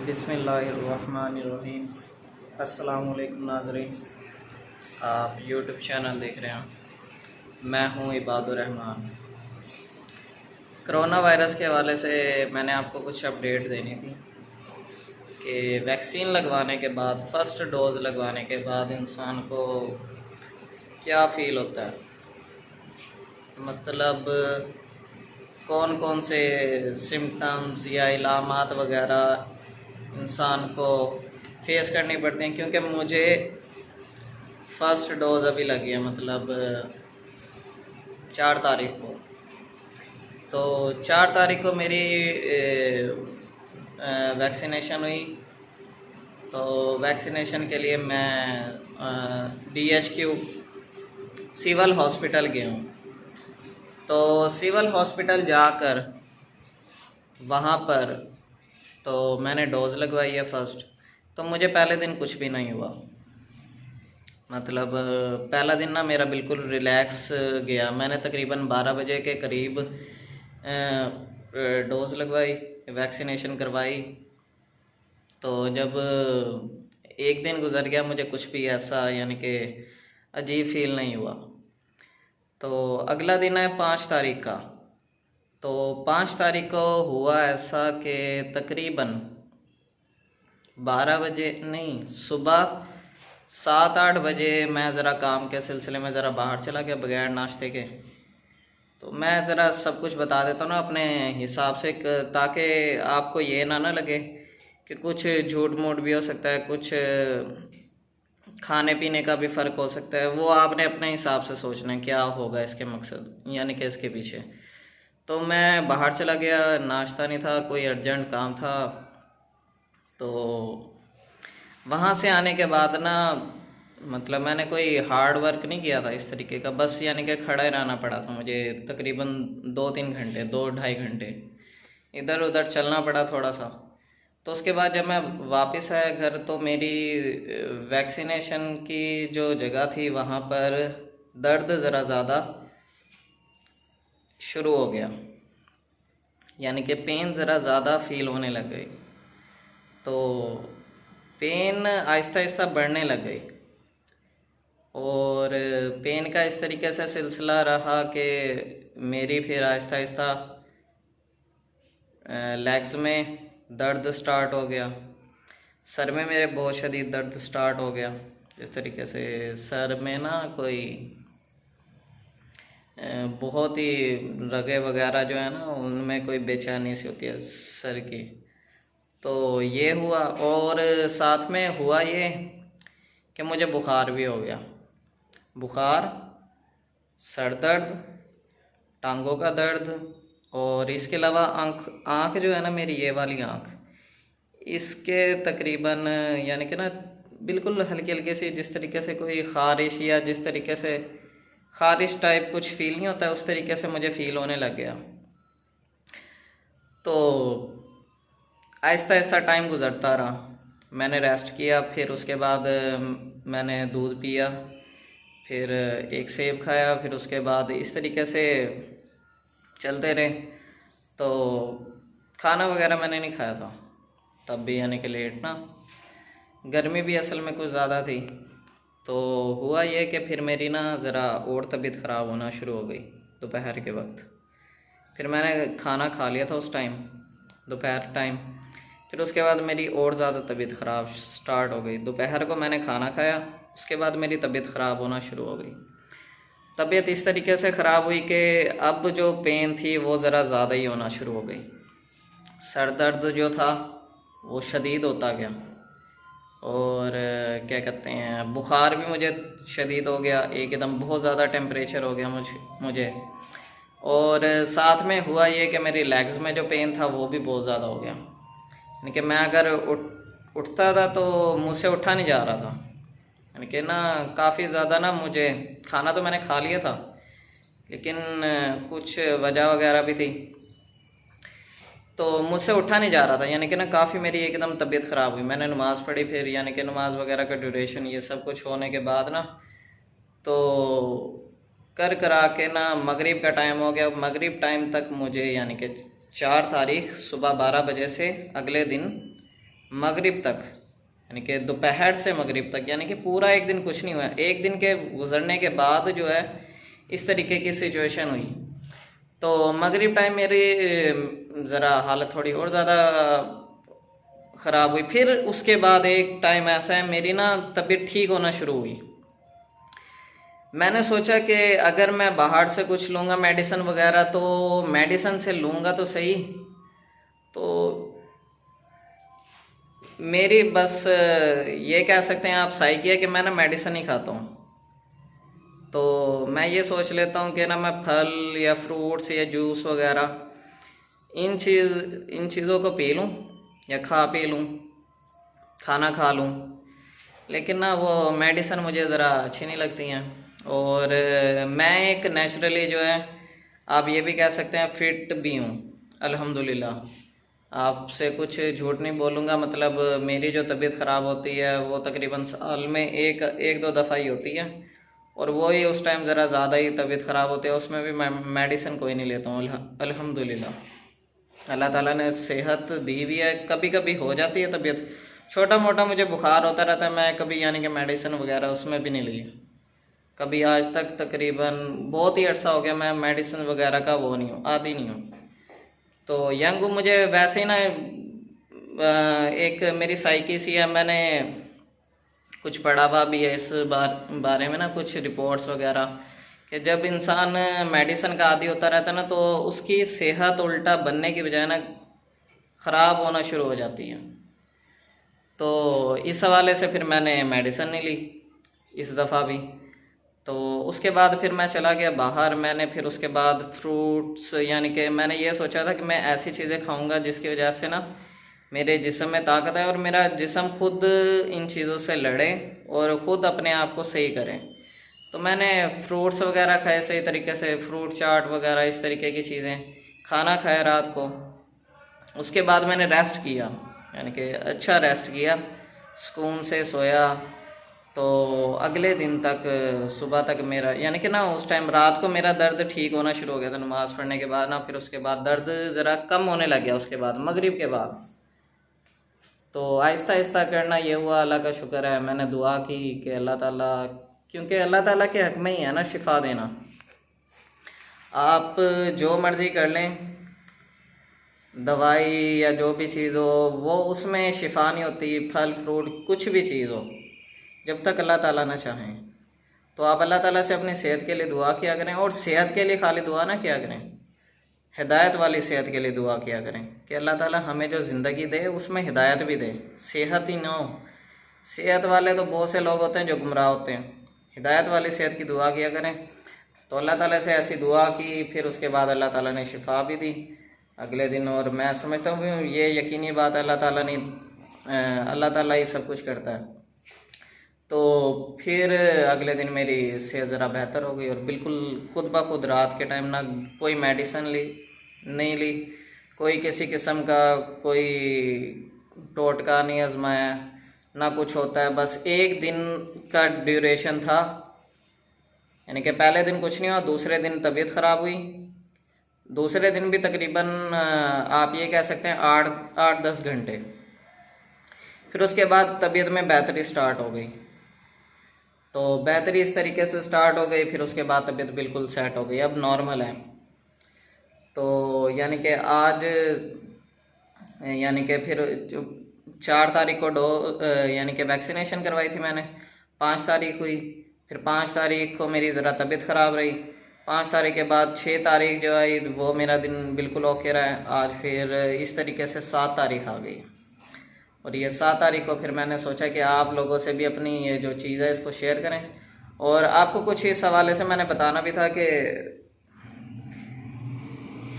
बिस्मिल्लाहिर्रहमानिर्रहीम। अस्सलामुअलैकुम नाज़रीन, आप यूट्यूब चैनल देख रहे हैं। मैं हूं इबादुर रहमान। कोरोना वायरस के हवाले से मैंने आपको कुछ अपडेट देनी थी कि वैक्सीन लगवाने के बाद, फ़र्स्ट डोज़ लगवाने के बाद इंसान को क्या फ़ील होता है, मतलब कौन कौन से सिम्टम्स या इलामात वगैरह इंसान को फेस करनी पड़ती हैं। क्योंकि मुझे फ़र्स्ट डोज़ अभी लगी है, मतलब 4 तारीख को। तो 4 तारीख को मेरी वैक्सीनेशन हुई। तो वैक्सीनेशन के लिए मैं DHQ सिविल हॉस्पिटल गया हूँ। तो सिविल हॉस्पिटल जाकर वहाँ पर तो मैंने डोज़ लगवाई है फ़र्स्ट। तो मुझे पहले दिन कुछ भी नहीं हुआ, मतलब पहला दिन ना मेरा बिल्कुल रिलैक्स गया। मैंने तकरीबन 12 बजे के करीब डोज़ लगवाई, वैक्सीनेशन करवाई। तो जब एक दिन गुज़र गया, मुझे कुछ भी ऐसा यानी कि अजीब फ़ील नहीं हुआ। तो अगला दिन है 5 तारीख का। तो 5 तारीख को हुआ ऐसा कि तकरीबन 12 बजे नहीं, सुबह 7-8 बजे मैं ज़रा काम के सिलसिले में ज़रा बाहर चला गया बगैर नाश्ते के। तो मैं ज़रा सब कुछ बता देता हूँ ना अपने हिसाब से, ताकि आपको ये ना लगे कि कुछ झूठ मूठ भी हो सकता है, कुछ खाने पीने का भी फ़र्क हो सकता है। वो आपने अपने हिसाब से सोचना है क्या होगा इसके मकसद, यानी कि इसके पीछे। तो मैं बाहर चला गया, नाश्ता नहीं था, कोई अर्जेंट काम था। तो वहाँ से आने के बाद ना, मतलब मैंने कोई हार्ड वर्क नहीं किया था इस तरीके का, बस यानी कि खड़ा ही रहना पड़ा था मुझे तकरीबन 2-3 घंटे, 2-2.5 घंटे इधर उधर चलना पड़ा थोड़ा सा। तो उसके बाद जब मैं वापस आया घर, तो मेरी वैक्सीनेशन की जो जगह थी वहाँ पर दर्द ज़रा ज़्यादा शुरू हो गया, यानी कि पेन ज़रा ज़्यादा फील होने लग गई। तो पेन आहिस्ता आहिस्ता बढ़ने लग गई, और पेन का इस तरीके से सिलसिला रहा कि मेरी फिर आहिस्ता आहिस्ता लेग्स में दर्द स्टार्ट हो गया, सर में मेरे बहुत शदीद दर्द स्टार्ट हो गया। इस तरीके से सर में ना कोई बहुत ही रगे वगैरह जो है ना, उनमें कोई बेचैनी सी होती है सर की। तो ये हुआ, और साथ में हुआ ये कि मुझे बुखार भी हो गया। बुखार, सर दर्द, टांगों का दर्द, और इसके अलावा आँख जो है ना मेरी, ये वाली आँख, इसके तकरीबन यानी कि ना बिल्कुल हल्की हल्की सी, जिस तरीके से कोई ख़ारिश या जिस तरीके से ख़ारिश टाइप कुछ फ़ील नहीं होता है, उस तरीके से मुझे फ़ील होने लग गया। तो आहिस्ता आहिस्ता टाइम गुज़रता रहा, मैंने रेस्ट किया, फिर उसके बाद मैंने दूध पिया, फिर एक सेब खाया, फिर उसके बाद इस तरीके से चलते रहे। तो खाना वगैरह मैंने नहीं खाया था तब भी, यानी कि लेट ना, गर्मी भी असल में कुछ ज़्यादा थी। तो हुआ ये कि फिर मेरी ना ज़रा और तबीयत ख़राब होना शुरू हो गई दोपहर के वक्त। फिर मैंने खाना खा लिया था उस टाइम, दोपहर टाइम। फिर उसके बाद मेरी और ज़्यादा तबीयत ख़राब स्टार्ट हो गई। दोपहर को मैंने खाना खाया, उसके बाद मेरी तबीयत ख़राब होना शुरू हो गई। तबीयत इस तरीके से ख़राब हुई कि अब जो पेन थी वो ज़रा ज़्यादा ही होना शुरू हो गई। सर दर्द जो था वो शदीद होता गया, और क्या कहते हैं, बुखार भी मुझे शदीद हो गया, एकदम बहुत ज़्यादा टेम्परेचर हो गया मुझे। और साथ में हुआ ये कि मेरी लेग्स में जो पेन था वो भी बहुत ज़्यादा हो गया, यानी कि मैं अगर उठता था तो मुँह से उठा नहीं जा रहा था, यानी कि ना काफ़ी ज़्यादा ना, मुझे खाना तो मैंने खा लिया था लेकिन कुछ वजह वगैरह भी थी, तो मुझसे उठा नहीं जा रहा था, यानी कि ना काफ़ी मेरी एकदम तबीयत ख़राब हुई। मैंने नमाज़ पढ़ी, फिर यानी कि नमाज़ वगैरह का ड्यूरेशन ये सब कुछ होने के बाद ना, तो कर करा के ना मगरिब का टाइम हो गया। मगरिब टाइम तक मुझे, यानी कि 4 तारीख सुबह 12 बजे से अगले दिन मगरिब तक, यानी कि दोपहर से मगरिब तक, यानी कि पूरा एक दिन कुछ नहीं हुआ। एक दिन के गुजरने के बाद जो है इस तरीके की सिचुएशन हुई। तो मगरिब टाइम मेरी ज़रा हालत थोड़ी और ज़्यादा ख़राब हुई। फिर उसके बाद एक टाइम ऐसा है मेरी ना तबीयत ठीक होना शुरू हुई। मैंने सोचा कि अगर मैं बाहर से कुछ लूँगा मेडिसिन वगैरह, तो मेडिसिन से लूँगा तो सही, तो मेरी बस ये कह सकते हैं आप साइकी है कि मैं ना मेडिसिन ही खाता हूँ। तो मैं ये सोच लेता हूँ कि ना मैं फल या फ्रूट्स या जूस वगैरह इन चीज़ों को पी लूँ या खा पी लूँ, खाना खा लूँ, लेकिन ना वो मेडिसिन मुझे ज़रा अच्छी नहीं लगती हैं। और मैं एक नेचुरली जो है आप ये भी कह सकते हैं फिट भी हूँ अल्हम्दुलिल्लाह। आपसे कुछ झूठ नहीं बोलूँगा, मतलब मेरी जो तबीयत ख़राब होती है वो तकरीबन साल में एक दो दफ़ा ही होती है, और वो ही उस टाइम ज़रा ज़्यादा ही तबीयत ख़राब होती है, उसमें भी मैं मेडिसिन कोई नहीं लेता हूँ अल्हम्दुलिल्लाह। अल्लाह ताला ने सेहत दी हुई है, कभी कभी हो जाती है तबीयत, छोटा मोटा मुझे बुखार होता रहता है, मैं कभी यानी कि मेडिसिन वगैरह उसमें भी नहीं ली कभी आज तक। तकरीबन बहुत ही अर्सा हो गया मैं मेडिसिन वगैरह का वो नहीं हूँ, आदी नहीं हूँ। तो यंग मुझे वैसे ही ना एक मेरी साइकी सी है, मैंने कुछ पढ़ा हुआ भी है इस बारे में ना, कुछ रिपोर्ट्स वगैरह, कि जब इंसान मेडिसिन का आदी होता रहता है ना, तो उसकी सेहत उल्टा बनने की बजाय ना ख़राब होना शुरू हो जाती है। तो इस हवाले से फिर मैंने मेडिसिन नहीं ली इस दफ़ा भी। तो उसके बाद फिर मैं चला गया बाहर। मैंने फिर उसके बाद फ्रूट्स, यानी कि मैंने ये सोचा था कि मैं ऐसी चीज़ें खाऊंगा जिसकी वजह से ना मेरे जिस्म में ताकत है और मेरा जिस्म खुद इन चीज़ों से लड़े और ख़ुद अपने आप को सही करे। तो मैंने फ्रूट्स वगैरह खाए सही तरीके से, फ्रूट चाट वगैरह इस तरीके की चीज़ें, खाना खाया रात को। उसके बाद मैंने रेस्ट किया, यानी कि अच्छा रेस्ट किया, सुकून से सोया। तो अगले दिन तक सुबह तक मेरा यानी कि ना उस टाइम रात को मेरा दर्द ठीक होना शुरू हो गया था नमाज़ पढ़ने के बाद ना। फिर उसके बाद दर्द ज़रा कम होने लग गया उसके बाद मगरिब के बाद। तो आहिस्ता आहिस्ता करना ये हुआ, अल्लाह का शुक्र है। मैंने दुआ की कि अल्लाह ताला, क्योंकि अल्लाह ताला के हक़ में ही है ना शिफा देना। आप जो मर्ज़ी कर लें, दवाई या जो भी चीज़ हो वो उसमें शिफा नहीं होती, फल फ्रूट कुछ भी चीज़ हो, जब तक अल्लाह ताला ना चाहें। तो आप अल्लाह ताला से अपनी सेहत के लिए दुआ किया करें, और सेहत के लिए खाली दुआ ना किया करें, हिदायत वाली सेहत के लिए दुआ किया करें कि अल्लाह ताला हमें जो ज़िंदगी दे उसमें हिदायत भी दे, सेहत ही ना हो। सेहत वाले तो बहुत से लोग होते हैं जो गुमराह होते हैं। हिदायत वाली सेहत की दुआ किया करें। तो अल्लाह ताला से ऐसी दुआ की, फिर उसके बाद अल्लाह ताला ने शिफा भी दी अगले दिन। और मैं समझता हूँ ये यकीनी बात है, अल्लाह ताला ही सब कुछ करता है। तो फिर अगले दिन मेरी सेहत ज़रा बेहतर हो गई, और बिल्कुल खुद ब खुद रात के टाइम ना कोई मेडिसिन नहीं ली, कोई किसी किस्म का कोई टोटका नहीं आजमाया, ना कुछ होता है। बस एक दिन का ड्यूरेशन था, यानी कि पहले दिन कुछ नहीं हुआ, दूसरे दिन तबीयत ख़राब हुई, दूसरे दिन भी तकरीबन आप ये कह सकते हैं 8-10 घंटे। फिर उसके बाद तबीयत में बेहतरी स्टार्ट हो गई। तो बेहतरी इस तरीके से स्टार्ट हो गई, फिर उसके बाद तबीयत बिल्कुल सेट हो गई, अब नॉर्मल है। तो यानी कि आज यानी कि फिर 4 तारीख को यानी कि वैक्सीनेशन करवाई थी मैंने, 5 तारीख हुई, फिर 5 तारीख को मेरी ज़रा तबीयत ख़राब रही। 5 तारीख के बाद 6 तारीख जो आई वो मेरा दिन बिल्कुल ओके रहा। आज फिर इस तरीके से 7 तारीख आ गई, और ये 7 तारीख को फिर मैंने सोचा कि आप लोगों से भी अपनी ये जो चीज़ है इसको शेयर करें। और आपको कुछ इस हवाले से मैंने बताना भी था कि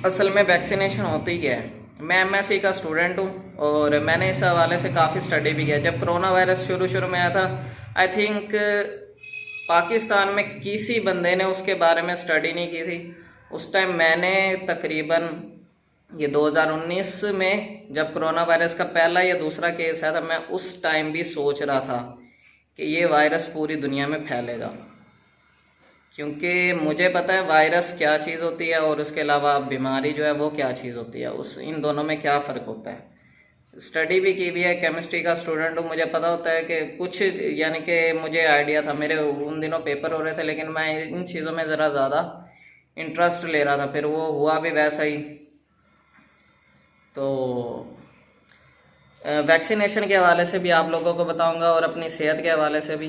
असल में वैक्सीनेशन होती क्या है। मैं एमएससी का स्टूडेंट हूँ, और मैंने इस हवाले से काफ़ी स्टडी भी किया। जब कोरोना वायरस शुरू में आया था, आई थिंक पाकिस्तान में किसी बंदे ने उसके बारे में स्टडी नहीं की थी। उस टाइम मैंने तकरीबन ये 2019 में जब कोरोना वायरस का पहला या दूसरा केस आया था, मैं उस टाइम भी सोच रहा था कि ये वायरस पूरी दुनिया में फैलेगा, क्योंकि मुझे पता है वायरस क्या चीज़ होती है और उसके अलावा बीमारी जो है वो क्या चीज़ होती है, इन दोनों में क्या फ़र्क होता है। स्टडी भी की भी है, केमिस्ट्री का स्टूडेंट हूँ। मुझे पता होता है कि कुछ यानी कि मुझे आइडिया था, मेरे उन दिनों पेपर हो रहे थे, लेकिन मैं इन चीज़ों में ज़रा ज़्यादा इंटरेस्ट ले रहा था, फिर वो हुआ भी वैसा ही। तो वैक्सीनेशन के हवाले से भी आप लोगों को बताऊंगा और अपनी सेहत के हवाले से भी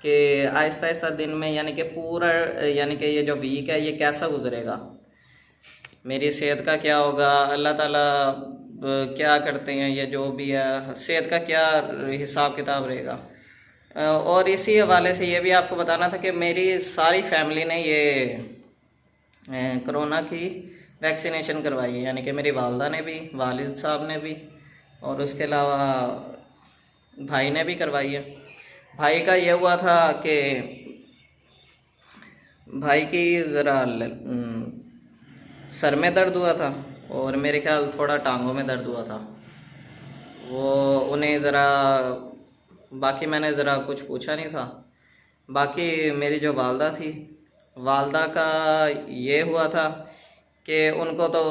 कि आहिस्ता आहिस्ता दिन में यानी कि पूरा यानी कि ये जो वीक है ये कैसा गुजरेगा, मेरी सेहत का क्या होगा, अल्लाह ताला क्या करते हैं, ये जो भी है सेहत का क्या हिसाब किताब रहेगा। और इसी हवाले से ये भी आपको बताना था कि मेरी सारी फैमिली ने ये कोरोना की वैक्सीनेशन करवाई है, यानी कि मेरी वालदा ने भी, वालिद साहब ने भी, और उसके अलावा भाई ने भी करवाई है। भाई का ये हुआ था कि भाई की ज़रा सर में दर्द हुआ था और मेरे ख्याल थोड़ा टांगों में दर्द हुआ था। वो उन्हें ज़रा, बाकी मैंने ज़रा कुछ पूछा नहीं था। बाकी मेरी जो वालदा थी, वालदा का ये हुआ था कि उनको तो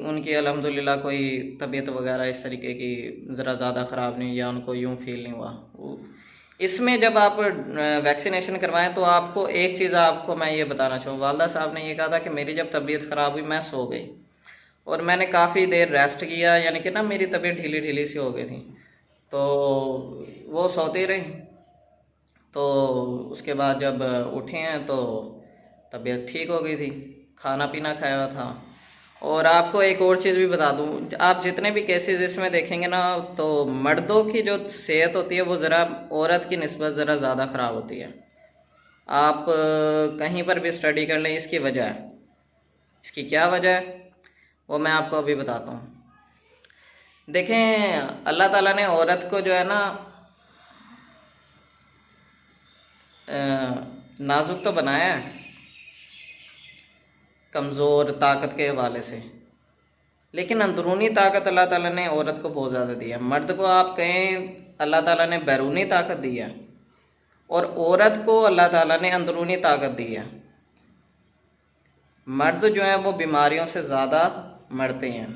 उनकी अल्हम्दुलिल्लाह कोई तबीयत वगैरह इस तरीके की ज़रा ज़्यादा ख़राब नहीं, या उनको यूँ फील नहीं हुआ। इसमें जब आप वैक्सीनेशन करवाएं तो आपको एक चीज़ आपको मैं ये बताना चाहूँ, वालदा साहब ने ये कहा था कि मेरी जब तबीयत ख़राब हुई मैं सो गई और मैंने काफ़ी देर रेस्ट किया, यानी कि ना मेरी तबीयत ढीली ढीली सी हो गई थी, तो वो सोती रही। तो उसके बाद जब उठे हैं तो तबीयत ठीक हो गई थी, खाना पीना खाया हुआ था। और आपको एक और चीज़ भी बता दूं, आप जितने भी केसेस इसमें देखेंगे ना, तो मर्दों की जो सेहत होती है वो ज़रा औरत की निस्बत ज़रा ज़्यादा ख़राब होती है। आप कहीं पर भी स्टडी कर लें, इसकी वजह है, इसकी क्या वजह है वो मैं आपको अभी बताता हूँ। देखें, अल्लाह ताला ने औरत को जो है ना नाजुक तो बनाया है, कमज़ोर ताकत के हवाले से, लेकिन अंदरूनी ताकत अल्लाह ताला ने औरत को बहुत ज़्यादा दी है। मर्द को आप कहें अल्लाह ताला ने बैरूनी ताकत दी है, और औरत को अल्लाह ताला ने अंदरूनी ताकत दी है। मर्द जो हैं वो बीमारियों से ज़्यादा मरते हैं,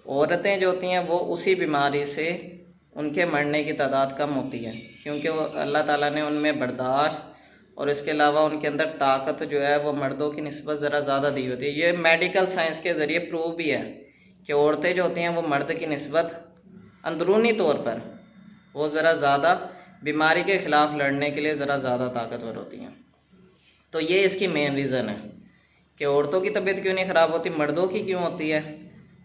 औरतें जो होती हैं वो उसी बीमारी से उनके मरने की तादाद कम होती है, क्योंकि वो अल्लाह ताला ने उनमें बर्दाश्त और इसके अलावा उनके अंदर ताकत जो है वो मर्दों की निस्बत ज़रा ज़्यादा दी होती है। ये मेडिकल साइंस के ज़रिए प्रूव भी है कि औरतें जो होती हैं वो मर्द की निस्बत अंदरूनी तौर पर वो ज़रा ज़्यादा बीमारी के ख़िलाफ़ लड़ने के लिए ज़रा ज़्यादा ताकतवर होती हैं। तो ये इसकी मेन रीज़न है कि औरतों की तबीयत क्यों नहीं ख़राब होती, मर्दों की क्यों होती है।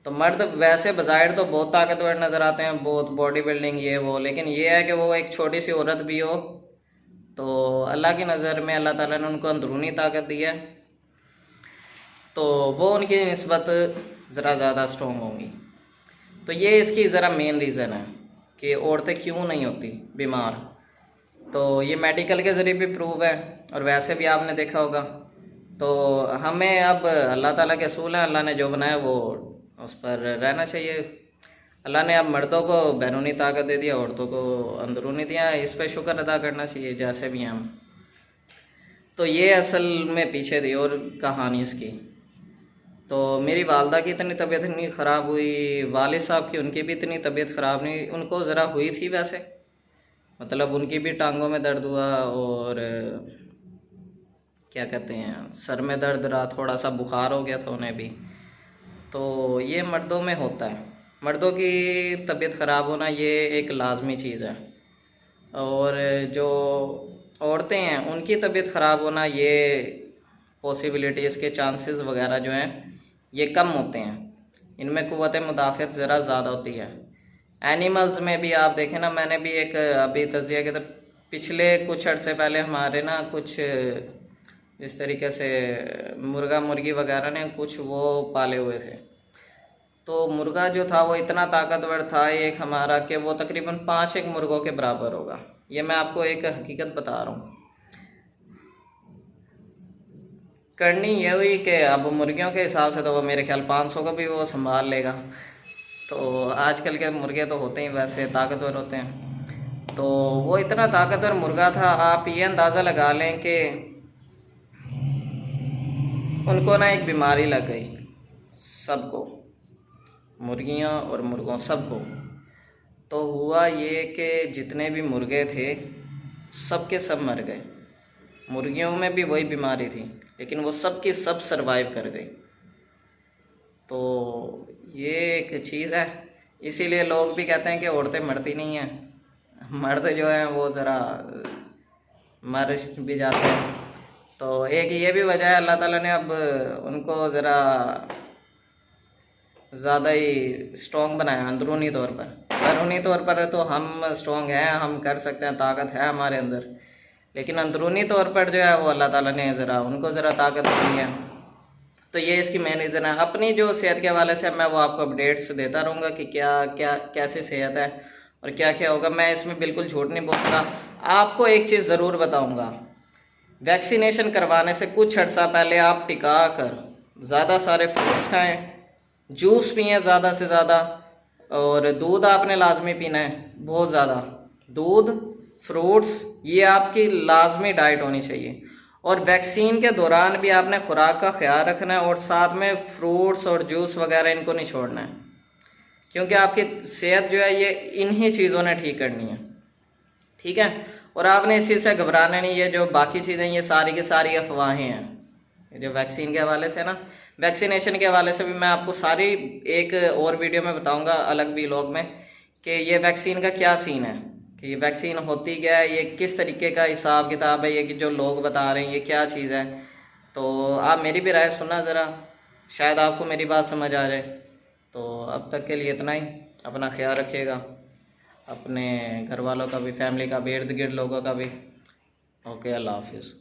तो मर्द वैसे बज़ाहिर तो बहुत ताकतवर नज़र आते हैं, बहुत बॉडी बिल्डिंग ये वो, लेकिन ये है कि वो एक छोटी सी औरत भी हो तो अल्लाह की नज़र में अल्लाह ताला ने उनको अंदरूनी ताकत दी है, तो वो उनकी निस्बत ज़रा ज़्यादा स्ट्रॉन्ग होंगी। तो ये इसकी ज़रा मेन रीज़न है कि औरतें क्यों नहीं होती बीमार। तो ये मेडिकल के ज़रिए भी प्रूव है, और वैसे भी आपने देखा होगा। तो हमें अब अल्लाह ताला के असूल हैं, अल्लाह ने जो बनाया वो उस पर रहना चाहिए। अल्लाह ने अब मर्दों को बैरूनी ताकत दे दिया, औरतों को अंदरूनी दिया, इस पर शुक्र अदा करना चाहिए जैसे भी हैं हम। तो ये असल में पीछे थी और कहानी इसकी। तो मेरी वालदा की इतनी तबीयत नहीं ख़राब हुई, वालिद साहब की उनकी भी इतनी तबीयत ख़राब नहीं, उनको ज़रा हुई थी वैसे, मतलब उनकी भी टांगों में दर्द हुआ और क्या कहते हैं सर में दर्द रहा, थोड़ा सा बुखार हो गया था उन्हें भी। तो ये मर्दों में होता है, मर्दों की तबीयत ख़राब होना ये एक लाजमी चीज़ है, और जो औरतें हैं उनकी तबीयत ख़राब होना ये पॉसिबिलिटी, इसके चांसेस वगैरह जो हैं ये कम होते हैं, इनमें क़ुव्वत मुदाफ़अत ज़रा ज़्यादा होती है। एनिमल्स में भी आप देखें ना, मैंने भी एक अभी तज़किया के तो पिछले कुछ अर्से पहले हमारे ना कुछ इस तरीके से मुर्गा मुर्गी वगैरह ने कुछ वो पाले हुए थे, तो मुर्गा जो था वो इतना ताकतवर था एक हमारा कि वो तकरीबन 5 मुर्गों के बराबर होगा। ये मैं आपको एक हकीकत बता रहा हूँ। करनी ये हुई कि अब मुर्गियों के हिसाब से तो वो मेरे ख्याल 500 को भी वो संभाल लेगा। तो आजकल के मुर्गे तो होते ही वैसे ताकतवर होते हैं, तो वो इतना ताकतवर मुर्गा था, आप ये अंदाज़ा लगा लें कि उनको ना एक बीमारी लग गई, सबको, मुर्गियाँ और मुर्गों सबको। तो हुआ ये कि जितने भी मुर्गे थे सब के सब मर गए। मुर्गियों में भी वही बीमारी थी, लेकिन वो सब की सब सरवाइव कर गई। तो ये एक चीज़ है, इसीलिए लोग भी कहते हैं कि औरतें मरती नहीं हैं। मर्द जो हैं वो ज़रा मर भी जाते हैं। तो एक ये भी वजह है, अल्लाह ताला ने अब उनको ज़रा ज़्यादा ही स्ट्रॉन्ग बनाया अंदरूनी तौर पर। अंदरूनी तौर पर तो हम स्ट्रॉन्ग हैं, हम कर सकते हैं, ताकत है हमारे अंदर, लेकिन अंदरूनी तौर पर जो है वो अल्लाह ताला ने ज़रा उनको ज़रा ताकत दी है। तो ये इसकी मेन रीज़न है। अपनी जो सेहत के हवाले से मैं वो आपको अपडेट्स देता रहूँगा कि क्या क्या कैसे सेहत है और क्या क्या होगा। मैं इसमें बिल्कुल झूठ नहीं बोलूँगा। आपको एक चीज़ ज़रूर बताऊँगा, वैक्सीनेशन करवाने से कुछ अर्सा पहले आप टिका कर ज़्यादा सारे फ्रूट्स खाएँ, जूस पिएँ ज़्यादा से ज़्यादा, और दूध आपने लाजमी पीना है, बहुत ज़्यादा दूध, फ्रूट्स, ये आपकी लाजमी डाइट होनी चाहिए। और वैक्सीन के दौरान भी आपने खुराक का ख्याल रखना है, और साथ में फ्रूट्स और जूस वगैरह इनको नहीं छोड़ना है, क्योंकि आपकी सेहत जो है ये इन्हीं चीज़ों ने ठीक करनी है। ठीक है, और आपने इस चीज़ से घबराना नहीं। ये जो बाकी चीज़ें ये सारी की सारी अफवाहें हैं। जो वैक्सीन के हवाले से ना, वैक्सीनेशन के हवाले से भी मैं आपको सारी एक और वीडियो में बताऊंगा, अलग व्लॉग में, कि ये वैक्सीन का क्या सीन है, कि ये वैक्सीन होती क्या है, ये किस तरीके का हिसाब किताब है, ये कि जो लोग बता रहे हैं ये क्या चीज़ है। तो आप मेरी भी राय सुनना ज़रा, शायद आपको मेरी बात समझ आ जाए। तो अब तक के लिए इतना ही। अपना ख्याल रखिएगा, अपने घर वालों का भी, फैमिली का भी, इर्द गिर्द लोगों का भी। ओके, अल्लाह हाफिज़।